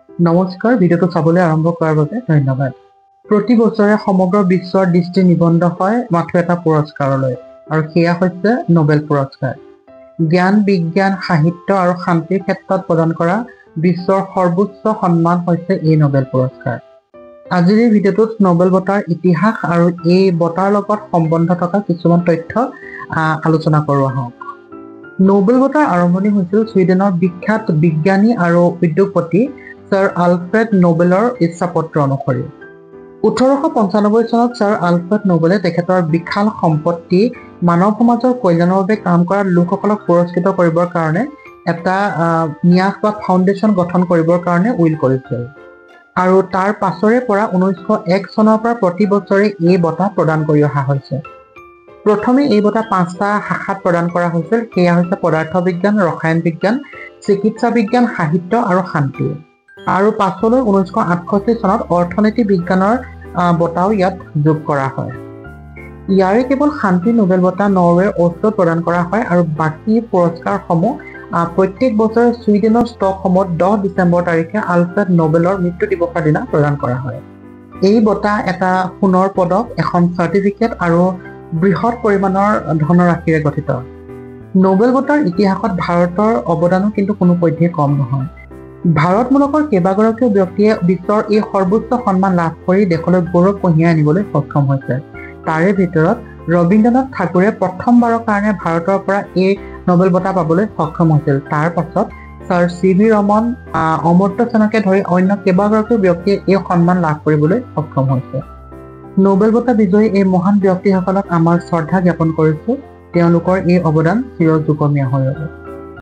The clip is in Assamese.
নমস্কাৰ, ভিডিঅ'টো চাবলৈ আৰম্ভ কৰাৰ বাবে ধন্যবাদ। প্ৰতি বছৰে সমগ্ৰ বিশ্বৰ দৃষ্টি নিবদ্ধ হয় মাথো এটা পুৰস্কাৰলৈ, আৰু সেয়া হৈছে নোবেল পুৰস্কাৰ। জ্ঞান, বিজ্ঞান, সাহিত্য আৰু শান্তিৰ ক্ষেত্ৰত প্ৰদান কৰা বিশ্বৰ সৰ্বোচ্চ সন্মান হৈছে এই নোবেল পুৰস্কাৰ। আজিৰ এই ভিডিঅ'টোত নোবেল বঁটাৰ ইতিহাস আৰু এই বঁটাৰ লগত সম্বন্ধ থকা কিছুমান তথ্য আলোচনা কৰোঁ আহক। নোবেল বঁটাৰ আৰম্ভণি হৈছিল ছুইডেনৰ বিখ্যাত বিজ্ঞানী আৰু উদ্যোগপতি ছাৰ আলফ্ৰেড নোবেলৰ ইচ্ছাপত্ৰ অনুসৰি। 1895 চনত ছাৰ আলফ্ৰেড নোবেলে তেখেতৰ বিশাল সম্পত্তি মানৱ সমাজৰ কল্যাণৰ বাবে কাম কৰা লোকসকলক পুৰস্কৃত কৰিবৰ কাৰণে এটা ন্যাস বা ফাউণ্ডেশ্যন গঠন কৰিবৰ কাৰণে উইল কৰিছিল। আৰু তাৰ পাছৰে পৰা 1901 চনৰ পৰা প্ৰতি বছৰে এই বঁটা প্ৰদান কৰি অহা হৈছে। প্ৰথমে এই বঁটা 5টা শাখাত প্ৰদান কৰা হৈছিল। সেয়া হৈছে পদাৰ্থ বিজ্ঞান, ৰসায়ন বিজ্ঞান, চিকিৎসা বিজ্ঞান, সাহিত্য আৰু শান্তি। আৰু পাছলৈ 1968 চনত অৰ্থনীতি বিজ্ঞানৰ বঁটাও ইয়াত যোগ কৰা হয়। ইয়াৰে কেৱল শান্তি নোবেল বঁটা নৰৱেৰ অস্লোত প্ৰদান কৰা হয়, আৰু বাকী পুৰস্কাৰসমূহ প্ৰত্যেক বছৰে ছুইডেনৰ ষ্টকহোমত 10 ডিচেম্বৰ তাৰিখে আলফ্ৰেড নোবেলৰ মৃত্যু দিৱসৰ দিনা প্ৰদান কৰা হয়। এই বঁটা এটা সোণৰ পদক, এখন চাৰ্টিফিকেট আৰু বৃহৎ পৰিমাণৰ ধনৰাশিৰে গঠিত। নোবেল বঁটাৰ ইতিহাসত ভাৰতৰ অৱদানো কিন্তু কোনোপধ্যেই কম নহয়। ভাৰতমূলকৰ কেইবাগৰাকীও ব্যক্তিয়ে বিশ্বৰ এই সৰ্বোচ্চ সন্মান লাভ কৰি দেশলৈ গৌৰৱ কঢ়িয়াই আনিবলৈ সক্ষম হৈছে। তাৰে ভিতৰত ৰবীন্দ্ৰনাথ ঠাকুৰে প্ৰথমবাৰৰ কাৰণে ভাৰতৰ পৰা এই নোবেল বঁটা পাবলৈ সক্ষম হৈছিল। তাৰ পাছত ছাৰ চি.ভি. ৰমন, অমৰ্ত্য সেনকে ধৰি অন্য কেইবাগৰাকীও ব্যক্তিয়ে এই সন্মান লাভ কৰিবলৈ সক্ষম হৈছে। নোবেল বঁটা বিজয়ী এই মহান ব্যক্তিসকলক আমাৰ শ্ৰদ্ধা জ্ঞাপন কৰিছোঁ। তেওঁলোকৰ এই অৱদান চিৰযুগমীয়া হৈ ৰ'ব।